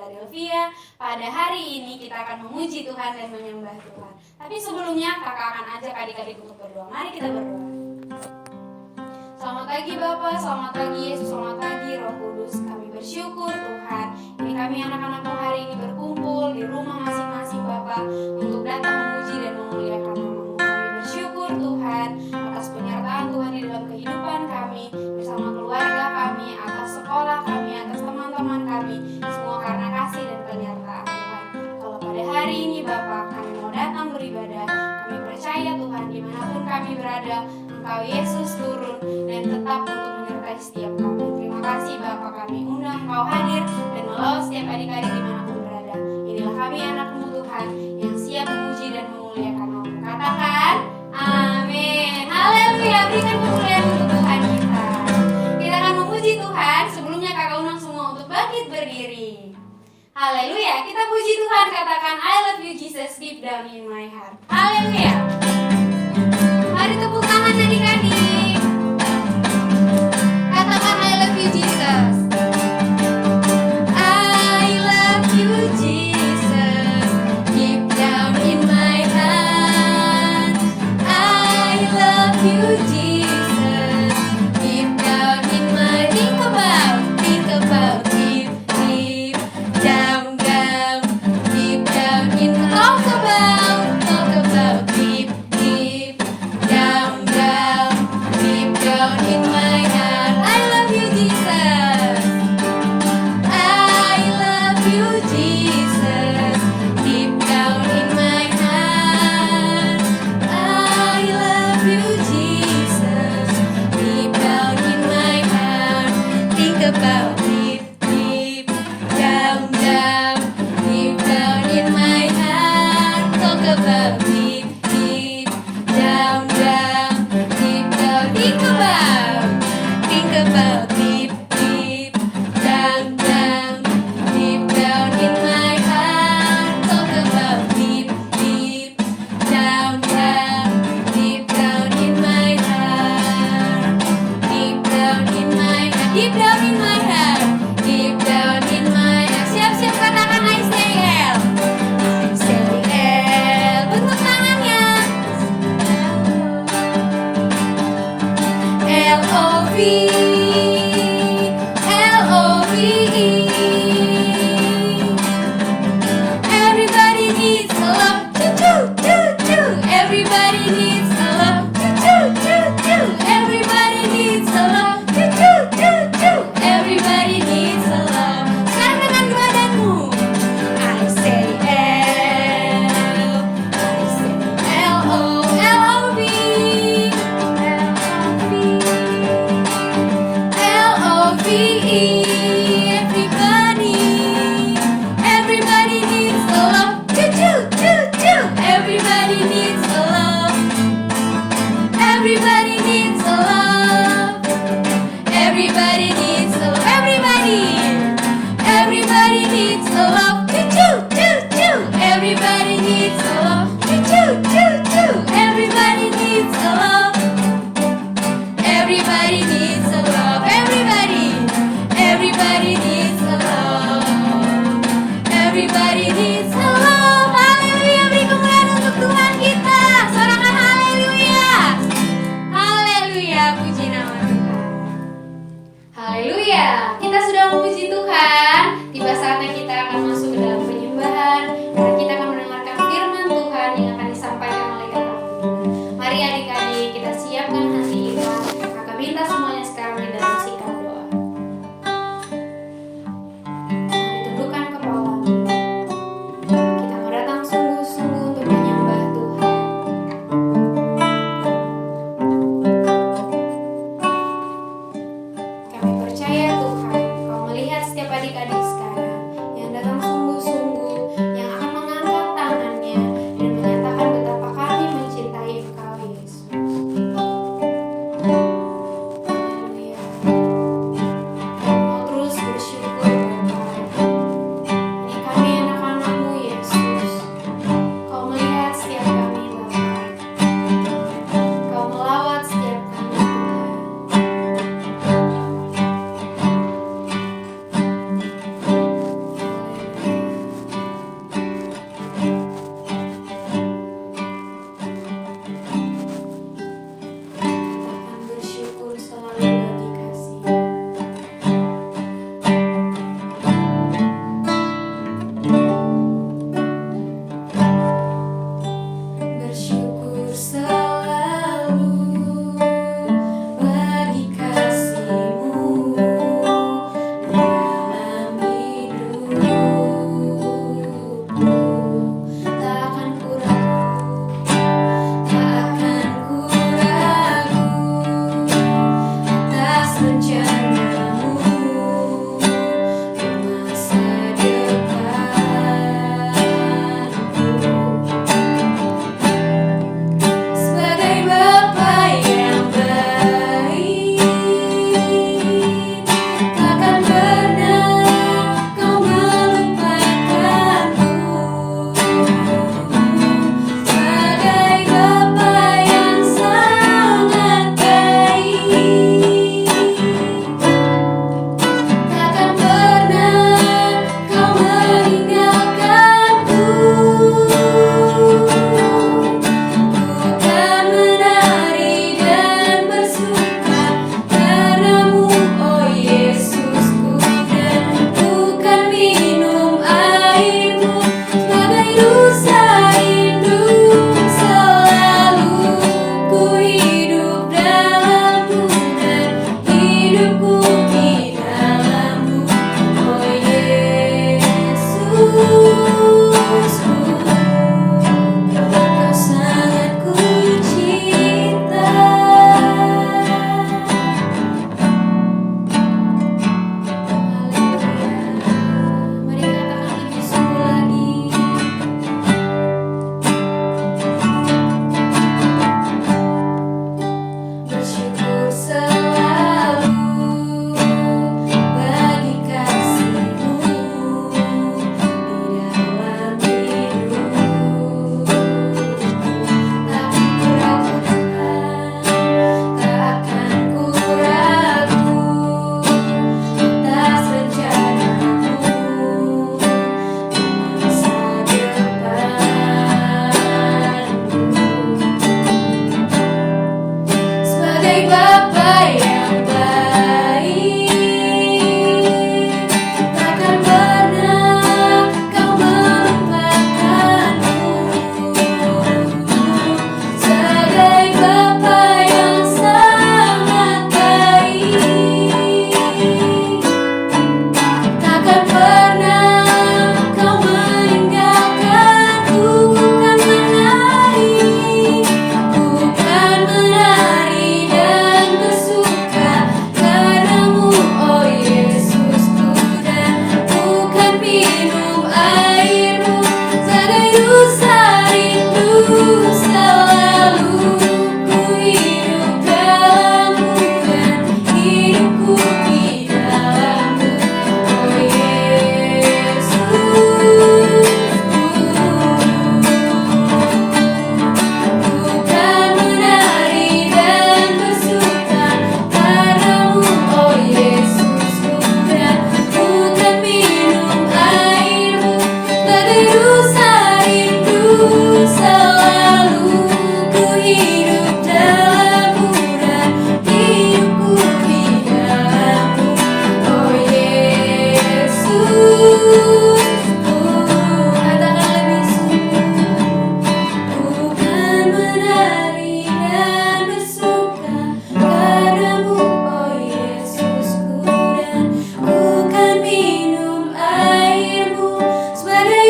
Philadelphia. Pada hari ini kita akan memuji Tuhan dan menyembah Tuhan. Tapi sebelumnya kakak akan ajak adik-adik untuk berdoa. Mari kita berdoa. Selamat pagi Bapak, selamat pagi Yesus, selamat pagi Roh Kudus. Kami bersyukur Tuhan, ini kami anak-anakmu hari ini berkumpul di rumah masing-masing Bapak untuk datang memuji dan memuliakan nama-Mu. Kami bersyukur Tuhan atas penyertaan Tuhan di dalam kehidupan kami, bersama keluarga kami, atas sekolah kami, atas teman-teman kami, semua karena kasih dan penyertaan Tuhan. Kalau pada hari ini Bapak kami mau datang beribadah, kami percaya Tuhan dimanapun kami berada, Engkau Yesus turun dan tetap untuk menyertai setiap kami. Terima kasih Bapak, kami undang Engkau hadir dan melawat setiap adik-adik dimanapun berada. Inilah kami anak-Mu Tuhan yang siap memuji dan memuliakan nama-Mu. Katakan amin. Haleluya, berikan kemuliaan untuk Tuhan kita. Kita akan memuji Tuhan. Sebelumnya kakak undang semua untuk bangkit berdiri. Haleluya, kita puji Tuhan, katakan I love you Jesus deep down in my heart. Haleluya. Mari tepuk tangan adik-adik. Katakan I love you Jesus. I love you Jesus deep down in my heart. I love you Jesus deep down in my heart. Think about deep down deep down in talk about deep down in my heart. I love you Jesus. I love you Jesus deep down in my heart. I love you Jesus deep down in my heart. Think about deep down in my heart. Talk about deep down. Think about deep down in my heart. Talk about deep down in my heart. Deep down in my heart. Deep down in my heart. Deep down in my heart. Siap-siap katakan I say L. I say L. Bentuk tangannya. L-O-V-E. Everybody needs a love. Everybody needs a love. Everybody needs a love. Everybody needs a love. Sekarang dengan badanmu. I say L. I say L-O-V. L-O-V-E. Everybody needs a love. Everybody needs a love. Everybody needs a love. Everybody needs a love. Everybody needs a love. Everybody needs a love. Everybody needs a love. Everybody needs a love. Everybody needs a love. Everybody needs a love. Haleluya, beri kemuliaan untuk Tuhan kita. Sorakan haleluya. Haleluya, puji nama Tuhan. Haleluya, kita sudah memuji Tuhan. Tiba saatnya kita akan masuk ke dalam penyembahan, dan kita akan mendengarkan firman Tuhan yang akan disampaikan oleh kakak. Mari adik-adik, kita siapkan hati kita. Kakak minta semuanya sekarang di dalam sikap doa. Mari tundukkan kepala. Kita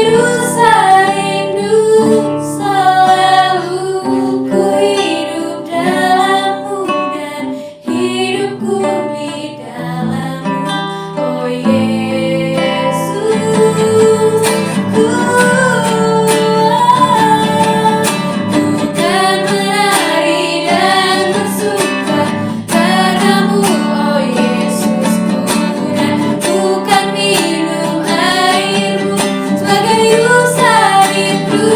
rasa rindu selalu ku hidup dalammu dan hidupku di dalammu. Oh Yesus, bukan menari dan bersuka karenamu, oh Yesusku, dan bukan minum airmu sebagai rusa rindu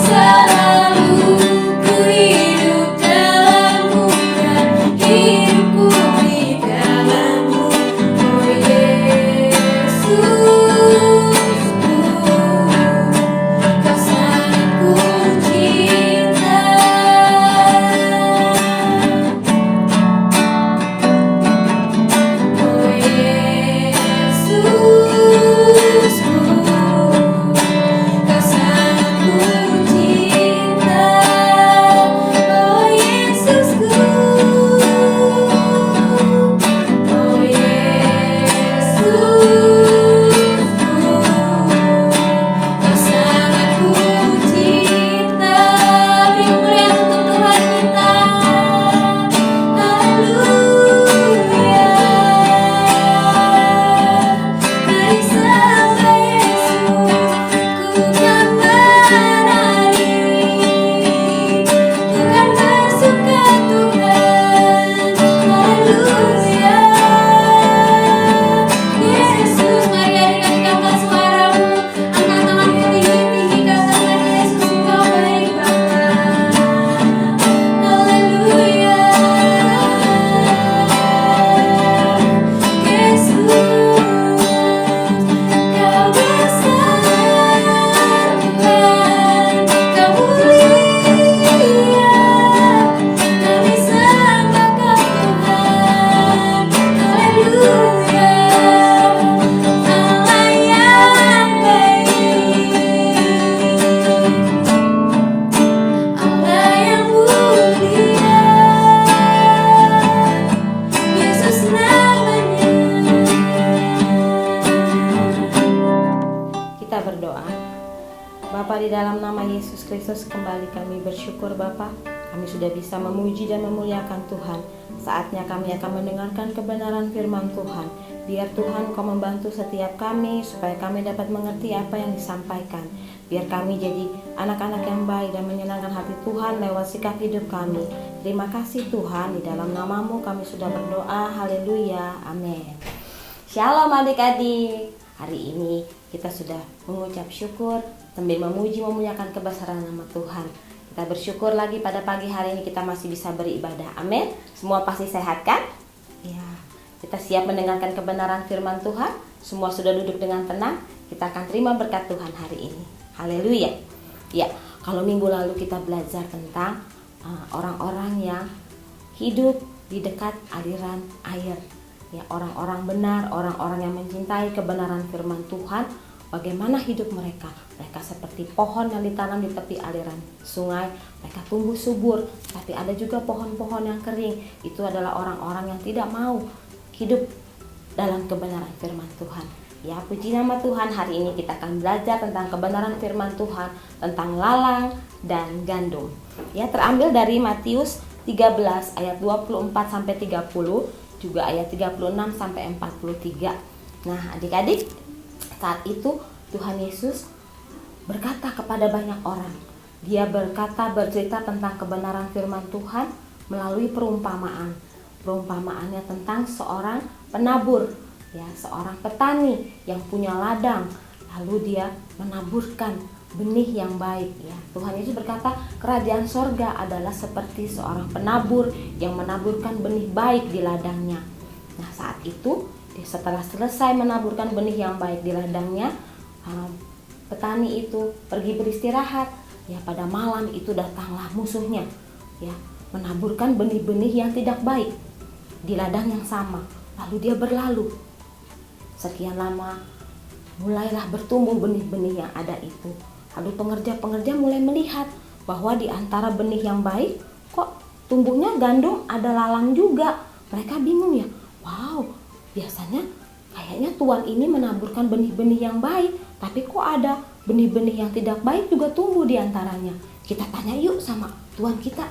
selalu ku hidup dalammu dan hidupku di dalammu. Oh Yesusku, Kau sangat ku cinta. Oh Yesusku, Kau sangat ku cinta. Oh Yesusku, oh Yesusku, Kau sangat ku cinta. Beri kemuliaan untuk Tuhan kita. Haleluya. Mari sembah Yesus, ku kan menari, ku kan bersuka Tuhan. Haleluya. Yesus, mari adik-adik angkat suaramu, angkat tanganmu tinggi-tinggi, katakan Yesus Engkau baik Bapa. Haleluya. Yesus, Kau besar Tuhan, Kau mulia, kami sembah Kau Tuhan. Haleluya. Allah yang baik, Allah yang mulia, Yesus namanya. Kita berdoa. Bapa, di dalam nama Yesus Kristus kembali kami bersyukur Bapa, kami sudah bisa memuji dan memuliakan Tuhan. Saatnya kami akan mendengarkan kebenaran firman Tuhan. Biar Tuhan Kau membantu setiap kami supaya kami dapat mengerti apa yang disampaikan. Biar kami jadi anak-anak yang baik dan menyenangkan hati Tuhan lewat sikap hidup kami. Terima kasih Tuhan, di dalam nama-Mu kami sudah berdoa. Haleluya, amin. Shalom adik-adik. Hari ini kita sudah mengucap syukur sambil memuji memuliakan kebesaran nama Tuhan. Kita bersyukur lagi pada pagi hari ini kita masih bisa beribadah. Amin. Semua pasti sehat kan? Ya. Kita siap mendengarkan kebenaran firman Tuhan. Semua sudah duduk dengan tenang. Kita akan terima berkat Tuhan hari ini. Haleluya. Ya, kalau minggu lalu kita belajar tentang orang-orang yang hidup di dekat aliran air. Ya, orang-orang benar, orang-orang yang mencintai kebenaran firman Tuhan. Bagaimana hidup mereka? Mereka seperti pohon yang ditanam di tepi aliran sungai. Mereka tumbuh subur, tapi ada juga pohon-pohon yang kering. Itu adalah orang-orang yang tidak mau hidup dalam kebenaran firman Tuhan. Ya, puji nama Tuhan. Hari ini kita akan belajar tentang kebenaran firman Tuhan, tentang lalang dan gandum. Ya, terambil dari Matius 13 ayat 24 sampai 30, juga ayat 36 sampai 43. Nah, adik-adik, saat itu Tuhan Yesus berkata kepada banyak orang. Dia bercerita tentang kebenaran firman Tuhan melalui perumpamaan. Perumpamaannya tentang seorang penabur, ya, seorang petani yang punya ladang, lalu dia menaburkan benih yang baik. Ya, Tuhan Yesus berkata, kerajaan sorga adalah seperti seorang penabur yang menaburkan benih baik di ladangnya. Nah, saat itu setelah selesai menaburkan benih yang baik di ladangnya, petani itu pergi beristirahat. Ya, pada malam itu datanglah musuhnya, ya, menaburkan benih-benih yang tidak baik di ladang yang sama. Lalu dia berlalu. Sekian lama mulailah bertumbuh benih-benih yang ada itu. Lalu pengerja-pengerja mulai melihat bahwa di antara benih yang baik kok tumbuhnya gandum, ada lalang juga. Mereka bingung ya. Wow, biasanya kayaknya tuan ini menaburkan benih-benih yang baik, tapi kok ada benih-benih yang tidak baik juga tumbuh di antaranya. Kita tanya yuk sama Tuhan kita.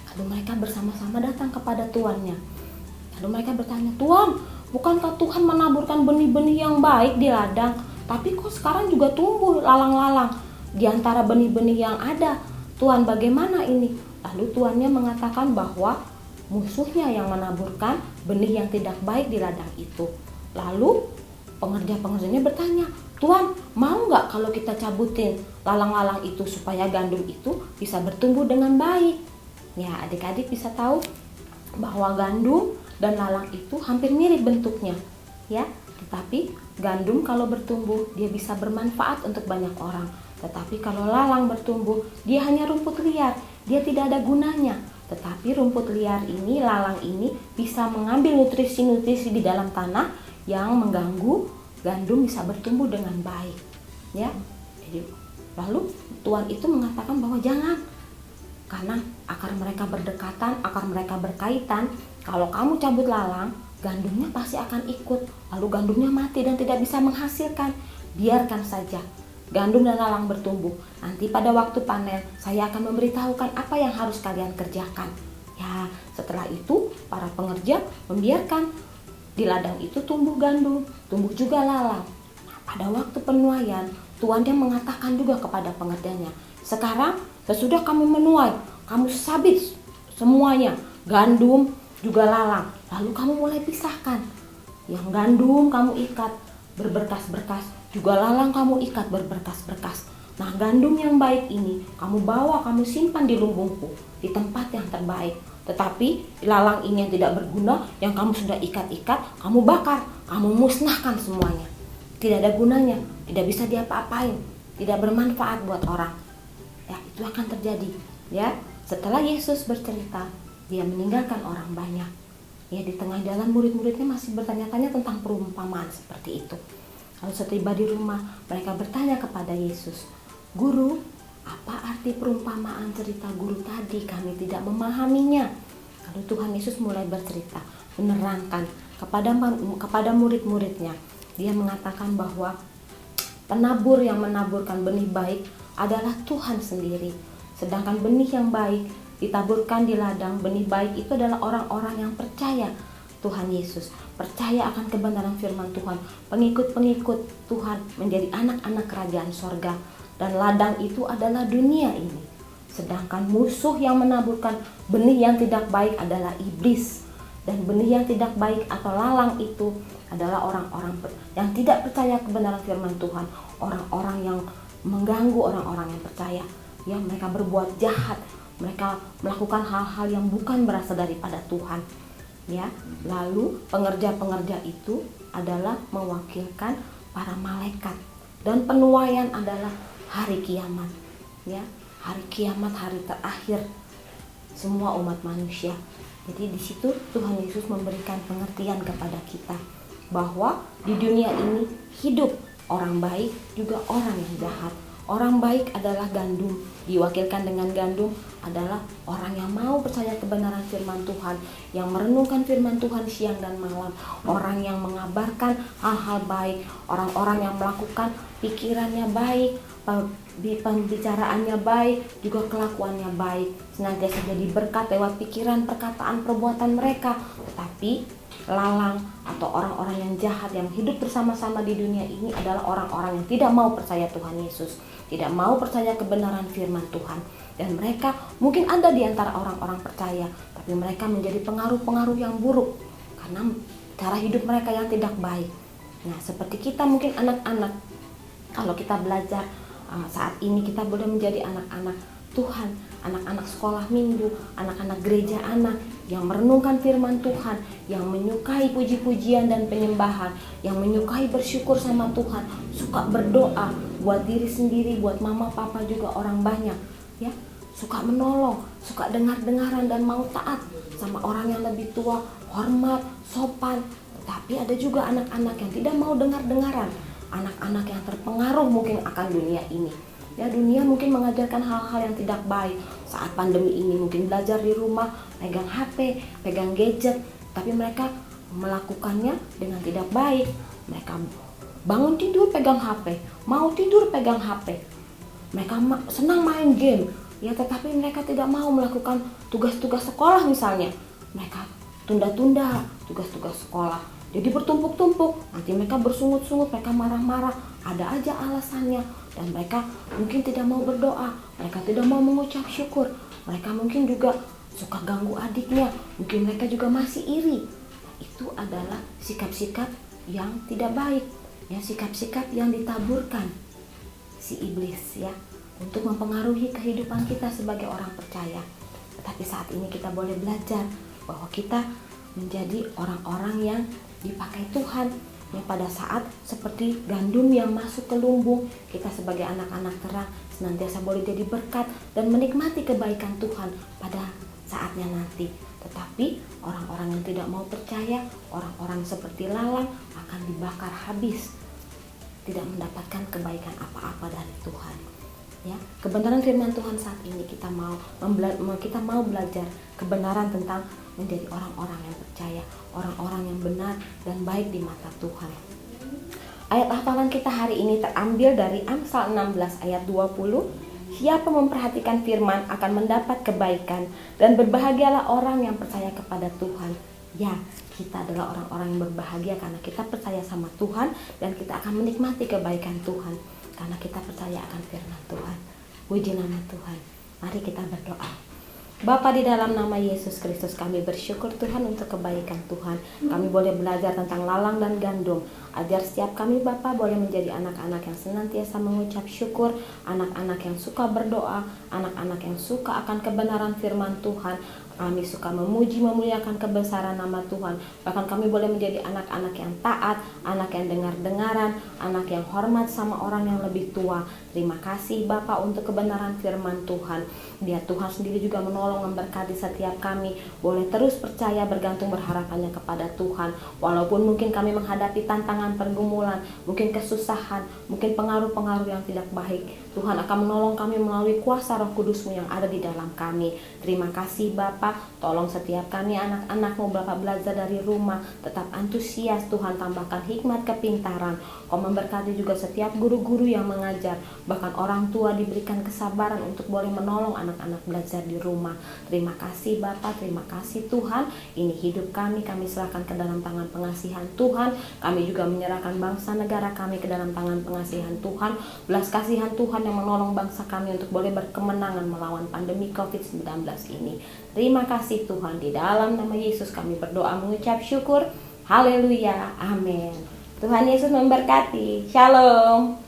Lalu mereka bersama-sama datang kepada tuannya. Lalu mereka bertanya, Tuhan, bukankah Tuhan menaburkan benih-benih yang baik di ladang? Tapi kok sekarang juga tumbuh lalang-lalang di antara benih-benih yang ada? Tuhan, bagaimana ini? Lalu tuannya mengatakan bahwa musuhnya yang menaburkan benih yang tidak baik di ladang itu. Lalu pengerja-pengerjanya bertanya, Tuhan, mau nggak kalau kita cabutin lalang-lalang itu supaya gandum itu bisa bertumbuh dengan baik? Ya, adik-adik bisa tahu bahwa gandum dan lalang itu hampir mirip bentuknya, ya. Tetapi gandum kalau bertumbuh dia bisa bermanfaat untuk banyak orang. Tetapi kalau lalang bertumbuh, dia hanya rumput liar, dia tidak ada gunanya. Tetapi rumput liar ini, lalang ini bisa mengambil nutrisi-nutrisi di dalam tanah yang mengganggu gandum bisa bertumbuh dengan baik, ya. Jadi lalu Tuhan itu mengatakan bahwa jangan, karena akar mereka berdekatan, akar mereka berkaitan. Kalau kamu cabut lalang, gandumnya pasti akan ikut, lalu gandumnya mati dan tidak bisa menghasilkan. Biarkan saja gandum dan lalang bertumbuh. Nanti pada waktu panen, saya akan memberitahukan apa yang harus kalian kerjakan. Ya, setelah itu para pengerja membiarkan di ladang itu tumbuh gandum, tumbuh juga lalang. Nah, pada waktu penuaian, Tuhan dia mengatakan juga kepada pengerjanya, sekarang sesudah kamu menuai, kamu sabit semuanya, gandum juga lalang. Lalu kamu mulai pisahkan. Yang gandum kamu ikat berberkas-berkas, juga lalang kamu ikat berberkas-berkas. Nah, gandum yang baik ini kamu bawa, kamu simpan di lumbungku, di tempat yang terbaik. Tetapi lalang ini yang tidak berguna, yang kamu sudah ikat-ikat, kamu bakar, kamu musnahkan semuanya. Tidak ada gunanya, tidak bisa diapa-apain, tidak bermanfaat buat orang. Ya, itu akan terjadi. Ya, setelah Yesus bercerita, dia meninggalkan orang banyak. Ya, di tengah jalan murid-muridnya masih bertanya-tanya tentang perumpamaan seperti itu. Lalu setiba di rumah, mereka bertanya kepada Yesus, Guru, apa arti perumpamaan cerita guru tadi? Kami tidak memahaminya. Lalu Tuhan Yesus mulai bercerita, menerangkan kepada murid-muridnya. Dia mengatakan bahwa penabur yang menaburkan benih baik adalah Tuhan sendiri. Sedangkan benih yang baik ditaburkan di ladang, benih baik itu adalah orang-orang yang percaya Tuhan Yesus, percaya akan kebenaran firman Tuhan, pengikut-pengikut Tuhan, menjadi anak-anak kerajaan sorga. Dan ladang itu adalah dunia ini. Sedangkan musuh yang menaburkan benih yang tidak baik adalah iblis. Dan benih yang tidak baik atau lalang itu adalah orang-orang yang tidak percaya kebenaran firman Tuhan, orang-orang yang mengganggu orang-orang yang percaya. Ya, mereka berbuat jahat, mereka melakukan hal-hal yang bukan berasal daripada Tuhan. Ya, lalu pengerja-pengerja itu adalah mewakilkan para malaikat, dan penuaian adalah hari kiamat. Ya, hari kiamat, hari terakhir semua umat manusia. Jadi di situ Tuhan Yesus memberikan pengertian kepada kita bahwa di dunia ini hidup orang baik juga orang yang jahat. Orang baik adalah gandum, diwakilkan dengan gandum adalah orang yang mau percaya kebenaran firman Tuhan, yang merenungkan firman Tuhan siang dan malam, orang yang mengabarkan hal-hal baik, orang-orang yang melakukan pikirannya baik, pembicaraannya baik, juga kelakuannya baik, senantiasa jadi berkat lewat pikiran, perkataan, perbuatan mereka. Tetapi lalang atau orang-orang yang jahat yang hidup bersama-sama di dunia ini adalah orang-orang yang tidak mau percaya Tuhan Yesus, tidak mau percaya kebenaran firman Tuhan. Dan mereka mungkin ada di antara orang-orang percaya, tapi mereka menjadi pengaruh-pengaruh yang buruk karena cara hidup mereka yang tidak baik. Nah, seperti kita mungkin anak-anak, kalau kita belajar saat ini kita boleh menjadi anak-anak Tuhan, anak-anak sekolah minggu, anak-anak gereja anak yang merenungkan firman Tuhan, yang menyukai puji-pujian dan penyembahan, yang menyukai bersyukur sama Tuhan, suka berdoa buat diri sendiri, buat mama papa juga orang banyak, ya, suka menolong, suka dengar-dengaran dan mau taat sama orang yang lebih tua, hormat, sopan. Tapi ada juga anak-anak yang tidak mau dengar-dengaran, anak-anak yang terpengaruh mungkin akan dunia ini. Ya, dunia mungkin mengajarkan hal-hal yang tidak baik. Saat pandemi ini mungkin belajar di rumah, pegang HP, pegang gadget, tapi mereka melakukannya dengan tidak baik. Mereka bangun tidur pegang HP, mau tidur pegang HP. Mereka senang main game, ya, tetapi mereka tidak mau melakukan tugas-tugas sekolah misalnya. Mereka tunda-tunda tugas-tugas sekolah. Jadi bertumpuk-tumpuk, nanti mereka bersungut-sungut, mereka marah-marah, ada aja alasannya. Dan mereka mungkin tidak mau berdoa, mereka tidak mau mengucap syukur. Mereka mungkin juga suka ganggu adiknya, mungkin mereka juga masih iri. Itu adalah sikap-sikap yang tidak baik, ya, sikap-sikap yang ditaburkan si iblis, ya, untuk mempengaruhi kehidupan kita sebagai orang percaya. Tetapi saat ini kita boleh belajar bahwa kita menjadi orang-orang yang dipakai Tuhan, yang pada saat seperti gandum yang masuk ke lumbung, kita sebagai anak-anak terang senantiasa boleh jadi berkat dan menikmati kebaikan Tuhan pada saatnya nanti. Tetapi orang-orang yang tidak mau percaya, orang-orang seperti lalang akan dibakar habis, tidak mendapatkan kebaikan apa-apa dari Tuhan. Ya, kebenaran firman Tuhan saat ini kita mau belajar kebenaran tentang menjadi orang-orang yang percaya, orang-orang yang benar dan baik di mata Tuhan. Ayat hafalan kita hari ini terambil dari Amsal 16 ayat 20. Siapa memperhatikan firman akan mendapat kebaikan, dan berbahagialah orang yang percaya kepada Tuhan. Ya, kita adalah orang-orang yang berbahagia karena kita percaya sama Tuhan, dan kita akan menikmati kebaikan Tuhan karena kita percaya akan firman Tuhan. Puji nama Tuhan. Mari kita berdoa. Bapa, di dalam nama Yesus Kristus kami bersyukur Tuhan untuk kebaikan Tuhan. Kami boleh belajar tentang lalang dan gandum. Ajar setiap kami Bapa boleh menjadi anak-anak yang senantiasa mengucap syukur, anak-anak yang suka berdoa, anak-anak yang suka akan kebenaran firman Tuhan. Kami suka memuji, memuliakan kebesaran nama Tuhan. Bahkan kami boleh menjadi anak-anak yang taat, anak yang dengar-dengaran, anak yang hormat sama orang yang lebih tua. Terima kasih Bapa untuk kebenaran firman Tuhan. Biar Tuhan sendiri juga menolong, memberkati setiap kami. Boleh terus percaya, bergantung, berharapannya kepada Tuhan. Walaupun mungkin kami menghadapi tantangan, pergumulan, mungkin kesusahan, mungkin pengaruh-pengaruh yang tidak baik, Tuhan akan menolong kami melalui kuasa Roh Kudus-Mu yang ada di dalam kami. Terima kasih Bapa. Tolong setiap kami anak-anak-Mu Bapak belajar dari rumah, tetap antusias Tuhan, tambahkan hikmat kepintaran. Kau memberkati juga setiap guru-guru yang mengajar, bahkan orang tua diberikan kesabaran untuk boleh menolong anak-anak belajar di rumah. Terima kasih Bapak, terima kasih Tuhan. Ini hidup kami serahkan ke dalam tangan pengasihan Tuhan. Kami juga menyerahkan bangsa negara kami ke dalam tangan pengasihan Tuhan. Belas kasihan Tuhan yang menolong bangsa kami untuk boleh berkemenangan melawan pandemi COVID-19 ini. Terima kasih Tuhan, di dalam nama Yesus kami berdoa mengucap syukur. Haleluya, amin. Tuhan Yesus memberkati. Shalom.